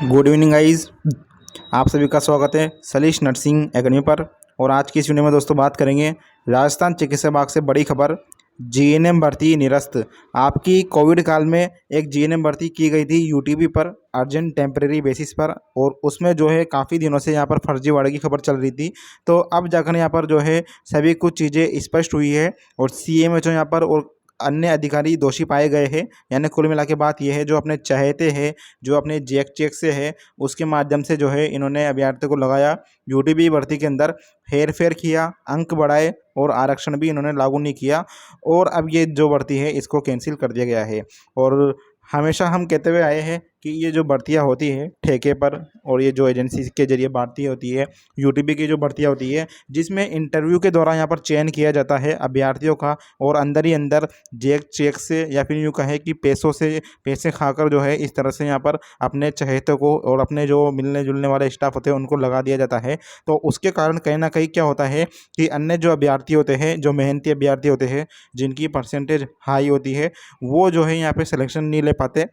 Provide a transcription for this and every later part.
Good evening guys. आप सभी का स्वागत है सलीश नर्सिंग एकेडमी पर। और आज की इस वीडियो में दोस्तों बात करेंगे राजस्थान चिकित्सा विभाग से बड़ी खबर, जीएनएम भर्ती निरस्त। आपकी कोविड काल में एक जीएनएम भर्ती की गई थी यूटीबी पर अर्जेंट टेम्परेरी बेसिस पर, और उसमें जो है काफ़ी दिनों से यहाँ पर फर्जीवाड़े की खबर चल रही थी। तो अब जाकर यहाँ पर जो है सभी कुछ चीज़ें स्पष्ट हुई है और सीएमएचओ यहाँ पर और अन्य अधिकारी दोषी पाए गए हैं। यानी कुल मिला के बात यह है, जो अपने चहेते हैं, जो अपने जेक चेक से है, उसके माध्यम से जो है इन्होंने अभ्यर्थियों को लगाया, यूटीबी भर्ती के अंदर हेर फेर किया, अंक बढ़ाए और आरक्षण भी इन्होंने लागू नहीं किया। और अब ये जो भर्ती है इसको कैंसिल कर दिया गया है। और हमेशा हम कहते हुए आए हैं कि ये जो भर्तियां होती है ठेके पर और ये जो एजेंसी के जरिए भर्ती होती है, यूटीबी की जो भर्तियां होती है, जिसमें इंटरव्यू के दौरान यहाँ पर चयन किया जाता है अभ्यर्थियों का, और अंदर ही अंदर जेक चेक से या फिर यूँ कहें कि पैसे खाकर जो है इस तरह से यहाँ पर अपने चहेतों को और अपने जो मिलने जुलने वाले स्टाफ होते हैं उनको लगा दिया जाता है। तो उसके कारण कहीं ना कहीं क्या होता है कि अन्य जो अभ्यर्थी होते हैं, जो मेहनती अभ्यर्थी होते हैं, जिनकी परसेंटेज हाई होती है, वो जो है यहाँ पे सिलेक्शन नहीं ले पाते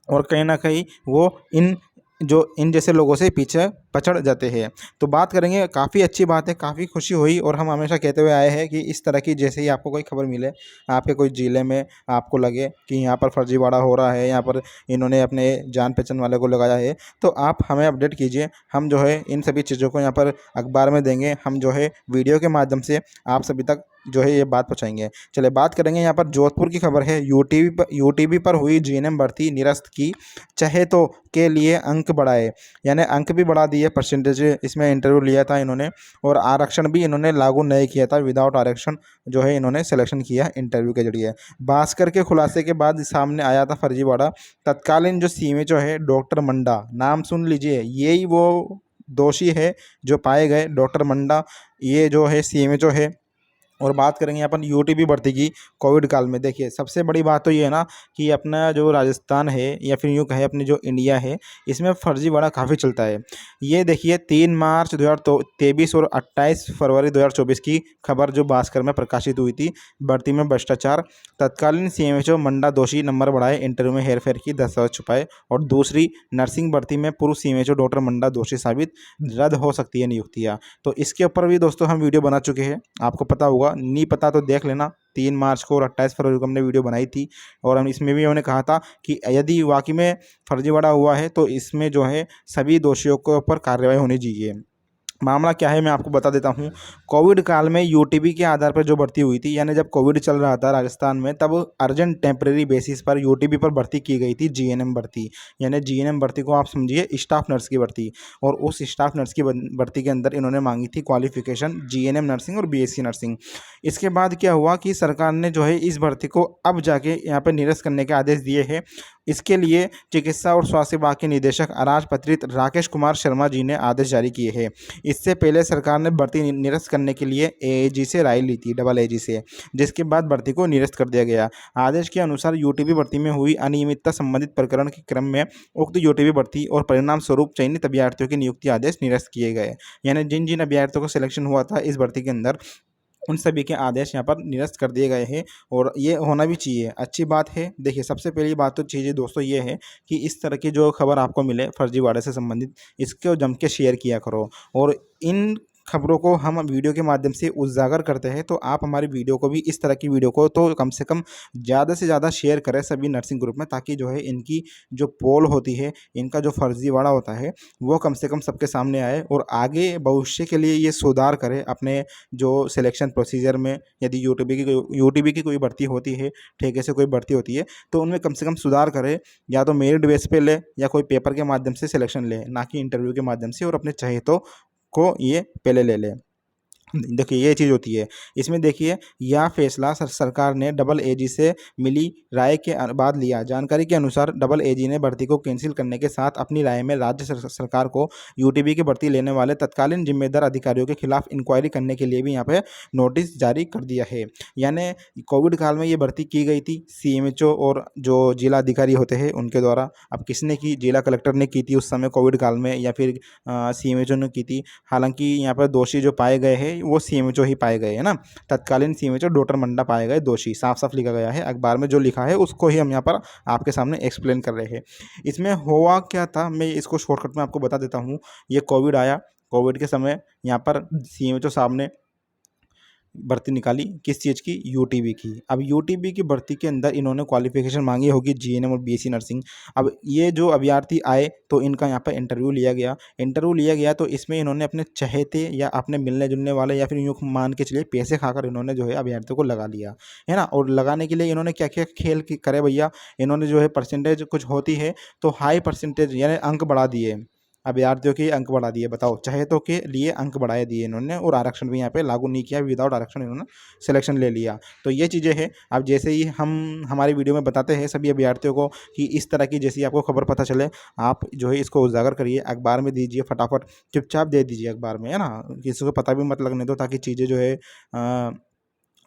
और कहीं ना कहीं वो इन जैसे लोगों से पीछे पछड़ जाते हैं। तो बात करेंगे, काफ़ी अच्छी बात है, काफ़ी खुशी हुई। और हम हमेशा कहते हुए आए हैं कि इस तरह की जैसे ही आपको कोई खबर मिले, आपके कोई ज़िले में आपको लगे कि यहाँ पर फर्जीवाड़ा हो रहा है, यहाँ पर इन्होंने अपने जान पहचान वाले को लगाया है, तो आप हमें अपडेट कीजिए। हम जो है इन सभी चीज़ों को यहाँ पर अखबार में देंगे, हम जो है वीडियो के माध्यम से आप सभी तक जो है ये बात पहुँचाएंगे। चलिए बात करेंगे, यहाँ पर जोधपुर की खबर है। यूटीबी पर हुई जीएनएम भर्ती निरस्त की, चाहे तो के लिए अंक बढ़ाए। यानी अंक भी बढ़ा दिए, परसेंटेज इसमें इंटरव्यू लिया था इन्होंने, और आरक्षण भी इन्होंने लागू नहीं किया था, विदाउट आरक्षण जो है इन्होंने सिलेक्शन किया इंटरव्यू के जरिए। भास्कर के खुलासे के बाद सामने आया था फर्जीवाड़ा। तत्कालीन जो सीएमएचओ है डॉक्टर मंडा, नाम सुन लीजिए, यही वो दोषी है जो पाए गए, डॉक्टर मंडा ये जो है सीएमएचओ है। और बात करेंगे यहाँ पर यूटीबी भर्ती की कोविड काल में। देखिए सबसे बड़ी बात तो ये है ना कि अपना जो राजस्थान है या फिर यूँ कहें अपनी जो इंडिया है, इसमें फर्जीवाड़ा काफ़ी चलता है। ये देखिए 3 मार्च 2023 और 28 फरवरी 2024 की खबर जो भास्कर में प्रकाशित हुई थी। भर्ती में भ्रष्टाचार, तत्कालीन सीएमएचओ मंडा दोषी, नंबर बढ़ाए, इंटरव्यू में हेरफेर की, दस्तावेज छुपाए। और दूसरी, नर्सिंग भर्ती में पूर्व सीएमएचओ डॉक्टर मंडा दोषी साबित, रद्द हो सकती है नियुक्तियाँ। तो इसके ऊपर भी दोस्तों हम वीडियो बना चुके हैं, आपको पता होगा, नहीं पता तो देख लेना। 3 मार्च को और 28 फरवरी को हमने वीडियो बनाई थी, और हम इसमें भी हमने कहा था कि यदि वाकई में फर्जीवाड़ा हुआ है तो इसमें जो है सभी दोषियों के ऊपर कार्रवाई होनी चाहिए। मामला क्या है मैं आपको बता देता हूँ। कोविड काल में यूटीबी के आधार पर जो भर्ती हुई थी, यानी जब कोविड चल रहा था राजस्थान में, तब अर्जेंट टेम्परेरी बेसिस पर यूटीबी पर भर्ती की गई थी जीएनएम भर्ती। यानी जीएनएम भर्ती को आप समझिए स्टाफ नर्स की भर्ती, और उस स्टाफ नर्स की भर्ती के अंदर इन्होंने मांगी थी क्वालिफिकेशन जीएनएम नर्सिंग और बीएससी नर्सिंग। इसके बाद क्या हुआ कि सरकार ने जो है इस भर्ती को अब जाके यहाँ पर निरस्त करने के आदेश दिए हैं। इसके लिए चिकित्सा और स्वास्थ्य विभाग के निदेशक अराजपत्रित राकेश कुमार शर्मा जी ने आदेश जारी किए हैं। इससे पहले सरकार ने भर्ती निरस्त करने के लिए एएजी से राय ली थी, डबल एजी से, जिसके बाद भर्ती को निरस्त कर दिया गया। आदेश के अनुसार यूटीबी भर्ती में हुई अनियमितता संबंधित प्रकरण के क्रम में उक्त यूटीबी भर्ती और परिणाम स्वरूप चयनित अभ्यर्थियों के नियुक्ति आदेश निरस्त किए गए। यानी जिन जिन अभ्यर्थियों को सिलेक्शन हुआ था इस भर्ती के अंदर, उन सभी के आदेश यहाँ पर निरस्त कर दिए गए हैं, और ये होना भी चाहिए, अच्छी बात है। देखिए सबसे पहली बात तो चीज़ें दोस्तों ये है कि इस तरह की जो खबर आपको मिले फर्जीवाड़े से संबंधित, इसको जम के शेयर किया करो। और इन खबरों को हम वीडियो के माध्यम से उजागर करते हैं, तो आप हमारी वीडियो को भी, इस तरह की वीडियो को तो कम से कम ज़्यादा से ज़्यादा शेयर करें सभी नर्सिंग ग्रुप में, ताकि जो है इनकी जो पोल होती है, इनका जो फर्जीवाड़ा होता है, वो कम से कम सबके सामने आए, और आगे भविष्य के लिए ये सुधार करे अपने जो सिलेक्शन प्रोसीजर में। यदि यूटीबी की कोई भर्ती होती है, ठेके से कोई भर्ती होती है, तो उनमें कम से कम सुधार करे, या तो मेरिट बेस पे ले या कोई पेपर के माध्यम से सिलेक्शन ले, ना कि इंटरव्यू के माध्यम से, और अपने चहेतों को ये पहले ले ले। देखिए ये चीज़ होती है इसमें। देखिए यह फैसला सरकार ने डबल एजी से मिली राय के बाद लिया। जानकारी के अनुसार डबल एजी ने भर्ती को कैंसिल करने के साथ अपनी राय में राज्य सरकार को यूटीबी की भर्ती लेने वाले तत्कालीन जिम्मेदार अधिकारियों के खिलाफ इंक्वायरी करने के लिए भी यहाँ पे नोटिस जारी कर दिया है। यानी कोविड काल में ये भर्ती की गई थी सीएमएचओ और जो जिला अधिकारी होते हैं उनके द्वारा। अब किसने की? जिला कलेक्टर ने की थी उस समय कोविड काल में, या फिर सीएमएचओ ने की थी। हालांकि यहाँ पर दोषी जो पाए गए हैं वो सीएमएचओ ही पाए गए, है ना। तत्कालीन सीएमएचओ डॉक्टर मंडा पाए गए दोषी, साफ साफ लिखा गया है अखबार में, जो लिखा है उसको ही हम यहाँ पर आपके सामने एक्सप्लेन कर रहे हैं। इसमें हुआ क्या था, मैं इसको शॉर्टकट में आपको बता देता हूँ। ये कोविड आया, कोविड के समय यहाँ पर सीएमएचओ साहब ने भर्ती निकाली, किस चीज़ की, यूटीबी की। अब यूटीबी की भर्ती के अंदर इन्होंने क्वालिफिकेशन मांगी होगी जीएनएम और बीएससी नर्सिंग। अब ये जो अभ्यर्थी आए तो इनका यहाँ पर इंटरव्यू लिया गया। इंटरव्यू लिया गया तो इसमें इन्होंने अपने चहेते या अपने मिलने जुलने वाले या फिर यूँ मान के चलिए पैसे खाकर इन्होंने जो है अभ्यर्थियों को लगा लिया, है ना। और लगाने के लिए इन्होंने क्या क्या खेल करे भैया, इन्होंने जो है परसेंटेज कुछ होती है तो हाई परसेंटेज यानी अंक बढ़ा दिए, अभ्यर्थियों के अंक बढ़ा दिए। बताओ, चहेतों के लिए अंक बढ़ाए दिए इन्होंने, और आरक्षण भी यहाँ पे लागू नहीं किया, विदाउट आरक्षण इन्होंने सिलेक्शन ले लिया। तो ये चीज़ें हैं। अब जैसे ही हम हमारी वीडियो में बताते हैं सभी अभ्यर्थियों को कि इस तरह की जैसी आपको खबर पता चले, आप जो है इसको उजागर करिए, अखबार में दीजिए, फटाफट चुपचाप दे दीजिए अखबार में, है ना। किसी को पता भी मत लगने दो, ताकि चीज़ें जो है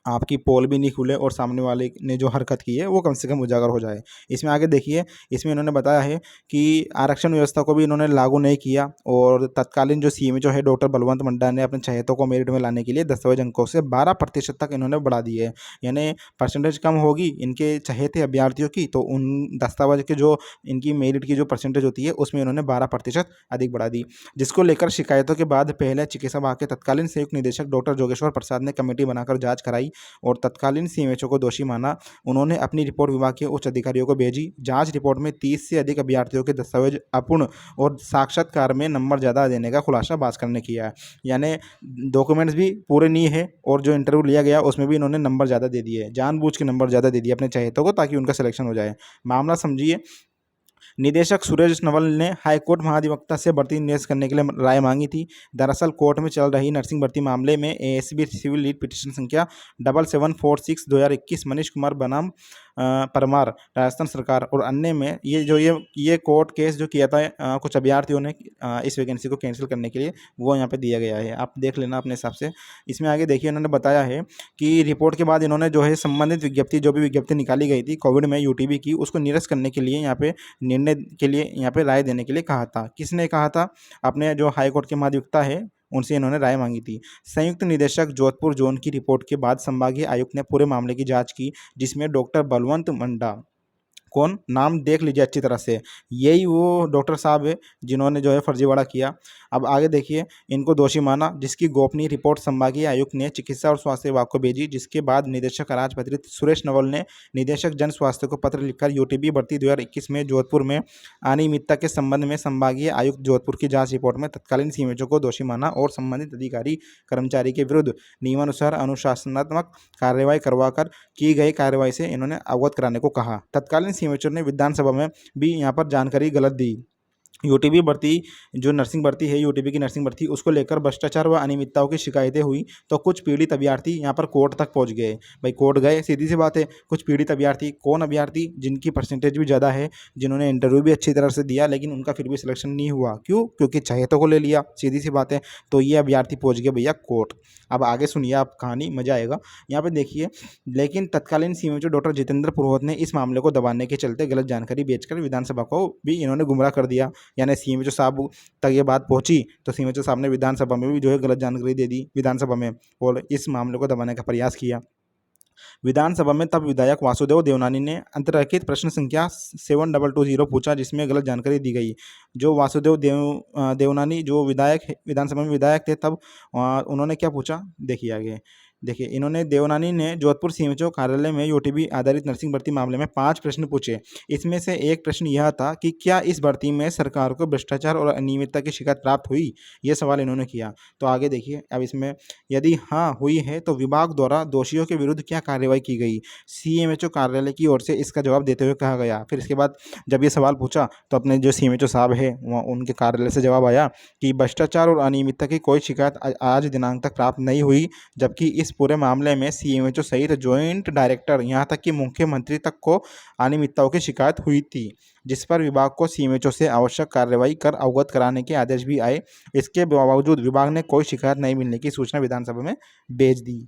आपकी पोल भी नहीं खुले और सामने वाले ने जो हरकत की है वो कम से कम उजागर हो जाए। इसमें आगे देखिए, इसमें इन्होंने बताया है कि आरक्षण व्यवस्था को भी इन्होंने लागू नहीं किया, और तत्कालीन जो सीएमएचओ है डॉक्टर बलवंत मंडा ने अपने चहेतों को मेरिट में लाने के लिए दस्तावेज अंकों से 12% तक इन्होंने बढ़ा दिए है। यानी परसेंटेज कम होगी इनके चहेते अभ्यर्थियों की, तो उन दस्तावेज के जो इनकी मेरिट की जो परसेंटेज होती है उसमें इन्होंने 12% अधिक बढ़ा दी, जिसको लेकर शिकायतों के बाद पहले चिकित्सा विभाग के तत्कालीन संयुक्त निदेशक डॉक्टर जोगेश्वर प्रसाद ने कमेटी बनाकर जांच कराई और तत्कालीन सीएमएचओ को दोषी माना। उन्होंने अपनी रिपोर्ट विभाग के उच्च अधिकारियों को भेजी। जांच रिपोर्ट में 30 से अधिक अभ्यर्थियों के दस्तावेज अपूर्ण और साक्षात्कार में नंबर ज़्यादा देने का खुलासा भास्कर ने किया है। यानी डॉक्यूमेंट्स भी पूरे नहीं है, और जो इंटरव्यू लिया गया उसमें भी इन्होंने नंबर ज़्यादा दे दिए, जानबूझ के नंबर ज़्यादा दे दिए अपने चहेतों को, ताकि उनका सिलेक्शन हो जाए। मामला समझिए, निदेशक सुरेश नवल ने हाईकोर्ट महाधिवक्ता से भर्ती निरस्त करने के लिए राय मांगी थी। दरअसल कोर्ट में चल रही नर्सिंग भर्ती मामले में एएसबी सिविल लीड पिटीशन संख्या 7746/2021 मनीष कुमार बनाम परमार राजस्थान सरकार और अन्य में ये कोर्ट केस जो किया था कुछ अभ्यर्थियों ने इस वैकेंसी को कैंसिल करने के लिए, वो यहाँ पे दिया गया है, आप देख लेना अपने हिसाब से। इसमें आगे देखिए, इन्होंने बताया है कि रिपोर्ट के बाद इन्होंने जो है संबंधित विज्ञप्ति, जो भी विज्ञप्ति निकाली गई थी कोविड में यूटीबी की, उसको निरस्त करने के लिए यहाँ पे निर्णय के लिए यहाँ पे राय देने के लिए कहा था। किसने कहा था? अपने जो हाईकोर्ट के महाधिवक्ता है उनसे इन्होंने राय मांगी थी। संयुक्त निदेशक जोधपुर जोन की रिपोर्ट के बाद संभागीय आयुक्त ने पूरे मामले की जांच की, जिसमें डॉक्टर बलवंत मंडा, कौन, नाम देख लीजिए अच्छी तरह से, यही वो डॉक्टर साहब है जिन्होंने जो है फर्जीवाड़ा किया। अब आगे देखिए, इनको दोषी माना, जिसकी गोपनीय रिपोर्ट संभागीय आयुक्त ने चिकित्सा और स्वास्थ्य विभाग को भेजी, जिसके बाद निदेशक राजपत्रित सुरेश नवल ने निदेशक जन स्वास्थ्य को पत्र लिखकर यूटीबी भर्ती 2021 में जोधपुर में अनियमितता के संबंध में संभागीय आयुक्त जोधपुर की जांच रिपोर्ट में तत्कालीन सीएमएचओ को दोषी माना और संबंधित अधिकारी कर्मचारी के विरुद्ध नियमानुसार अनुशासनात्मक कार्रवाई करवाकर की गई कार्रवाई से इन्होंने अवगत कराने को कहा। तत्कालीन सीएमएचओ ने विधानसभा में भी यहाँ पर जानकारी गलत दी। यूटीबी भर्ती, जो नर्सिंग भर्ती है, यूटीबी की नर्सिंग भर्ती, उसको लेकर भ्रष्टाचार व अनियमितताओं की शिकायतें हुई तो कुछ पीड़ित अभ्यर्थी यहाँ पर कोर्ट तक पहुँच गए। भाई कोर्ट गए, सीधी सी बात है। कुछ पीड़ित अभ्यर्थी, कौन अभ्यर्थी? जिनकी परसेंटेज भी ज़्यादा है, जिन्होंने इंटरव्यू भी अच्छी तरह से दिया, लेकिन उनका फिर भी सिलेक्शन नहीं हुआ। क्यों? क्योंकि चहेतों को ले लिया, सीधी सी बात है। तो ये अभ्यर्थी पहुँच गए भैया कोर्ट। अब आगे सुनिए आप कहानी, मजा आएगा। यहाँ पे देखिए, लेकिन तत्कालीन सीएमएचओ डॉक्टर जितेंद्र पुरोहित ने इस मामले को दबाने के चलते गलत जानकारी बेचकर विधानसभा को भी इन्होंने गुमराह कर दिया। यानी सीएमएचओ साहब तक ये बात पहुंची तो सीएमएचओ साहब ने विधानसभा में भी जो है गलत जानकारी दे दी विधानसभा में, और इस मामले को दबाने का प्रयास किया। विधानसभा में तब विधायक वासुदेव देवनानी ने अंतर्लिखित प्रश्न संख्या 7220 पूछा, जिसमें गलत जानकारी दी गई। जो वासुदेव देवनानी जो विधायक विधानसभा में विधायक थे तब, उन्होंने क्या पूछा, देखिए आगे। देखिए, इन्होंने देवनानी ने जोधपुर सीएमएचओ कार्यालय में यूटीबी आधारित नर्सिंग भर्ती मामले में 5 प्रश्न पूछे। इसमें से एक प्रश्न यह था कि क्या इस भर्ती में सरकार को भ्रष्टाचार और अनियमितता की शिकायत प्राप्त हुई? यह सवाल इन्होंने किया। तो आगे देखिए, अब इसमें यदि हाँ हुई है तो विभाग द्वारा दोषियों के विरुद्ध क्या कार्रवाई की गई? सीएमएचओ कार्यालय की ओर से इसका जवाब देते हुए कहा गया। फिर इसके बाद जब ये सवाल पूछा तो अपने जो सीएमएचओ साहब है वहाँ उनके कार्यालय से जवाब आया कि भ्रष्टाचार और अनियमितता की कोई शिकायत आज दिनांक तक प्राप्त नहीं हुई, जबकि इस पूरे मामले में सीएमएचओ सहित ज्वाइंट डायरेक्टर यहां तक कि मुख्यमंत्री तक को अनियमितताओं की शिकायत हुई थी, जिस पर विभाग को सीएमएचओ से आवश्यक कार्रवाई कर अवगत कराने के आदेश भी आए। इसके बावजूद विभाग ने कोई शिकायत नहीं मिलने की सूचना विधानसभा में भेज दी।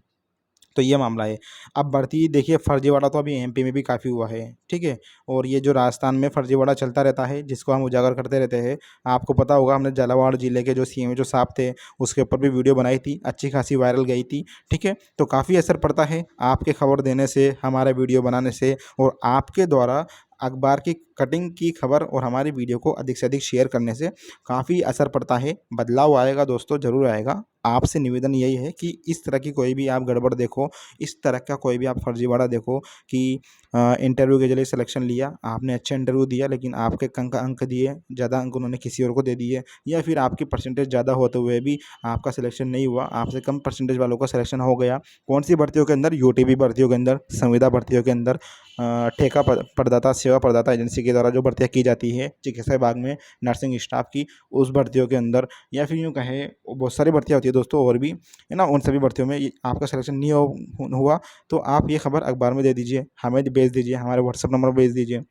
तो ये मामला है। अब भर्ती देखिए फर्जीवाड़ा तो अभी एमपी में भी काफ़ी हुआ है, ठीक है? और ये जो राजस्थान में फर्जीवाड़ा चलता रहता है जिसको हम उजागर करते रहते हैं। आपको पता होगा हमने झालावाड़ ज़िले के जो सीएम जो साहब थे उसके ऊपर भी वीडियो बनाई थी, अच्छी खासी वायरल गई थी, ठीक है? तो काफ़ी असर पड़ता है आपके खबर देने से, हमारे वीडियो बनाने से और आपके द्वारा अखबार की कटिंग की खबर और हमारी वीडियो को अधिक से अधिक शेयर करने से काफ़ी असर पड़ता है। बदलाव आएगा दोस्तों, ज़रूर आएगा। आपसे निवेदन यही है कि इस तरह की कोई भी आप गड़बड़ देखो, इस तरह का कोई भी आप फर्जीवाड़ा देखो कि इंटरव्यू के जरिए सिलेक्शन लिया, आपने अच्छा इंटरव्यू दिया लेकिन आपके अंक दिए, ज़्यादा अंक उन्होंने किसी और को दे दिए, या फिर आपकी परसेंटेज ज़्यादा होते हुए भी आपका सिलेक्शन नहीं हुआ, आपसे कम परसेंटेज वालों का सिलेक्शन हो गया। कौन सी भर्तियों के अंदर? यूटीबी भर्तियों के अंदर, संविदा भर्तियों के अंदर, ठेका प्रदाता सेवा प्रदाता एजेंसी के द्वारा जो भर्तियाँ की जाती है चिकित्सा विभाग में नर्सिंग स्टाफ की, उस भर्तियों के अंदर, या फिर यूँ कहें बहुत सारी भर्तियाँ होती है दोस्तों और भी, है ना? उन सभी भर्तियों में ये आपका सिलेक्शन नहीं हुआ तो आप ये खबर अखबार में दे दीजिए, हमें भेज दीजिए, हमारे व्हाट्सएप नंबर पर भेज दीजिए।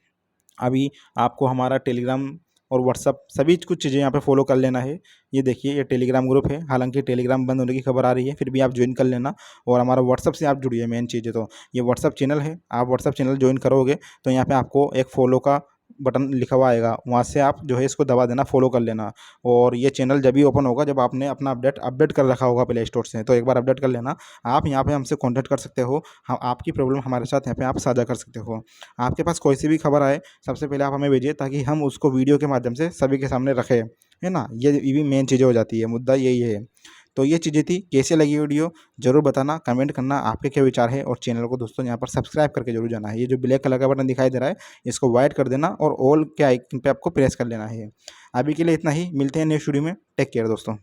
अभी आपको हमारा टेलीग्राम और व्हाट्सएप सभी कुछ चीज़ें यहाँ पे फॉलो कर लेना है। ये देखिए ये टेलीग्राम ग्रुप है, हालाँकि टेलीग्राम बंद होने की खबर आ रही है, फिर भी आप ज्वाइन कर लेना और हमारा व्हाट्सएप से आप जुड़िए। मेन चीज़ है तो ये व्हाट्सएप चैनल है, आप व्हाट्सएप चैनल ज्वाइन करोगे तो यहाँ पे आपको एक फॉलो का बटन लिखा हुआ आएगा, वहाँ से आप जो है इसको दबा देना, फॉलो कर लेना। और ये चैनल जब भी ओपन होगा जब आपने अपना अपडेट कर रखा होगा प्ले स्टोर से, तो एक बार अपडेट कर लेना। आप यहाँ पे हमसे कॉन्टैक्ट कर सकते हो, हम आपकी प्रॉब्लम हमारे साथ यहाँ पे आप साझा कर सकते हो। आपके पास कोई सी भी खबर आए सबसे पहले आप हमें भेजिए ताकि हम उसको वीडियो के माध्यम से सभी के सामने रखें, है ना? ये भी मेन चीज़ें हो जाती है, मुद्दा यही है। तो ये चीज़ें थी, कैसे लगी वीडियो ज़रूर बताना, कमेंट करना आपके क्या विचार है और चैनल को दोस्तों यहाँ पर सब्सक्राइब करके जरूर जाना है। ये जो ब्लैक कलर का बटन दिखाई दे रहा है इसको वाइट कर देना और ऑल के आइकन पे आपको प्रेस कर लेना है। अभी के लिए इतना ही, मिलते हैं नेक्स्ट वीडियो में। टेक केयर दोस्तों।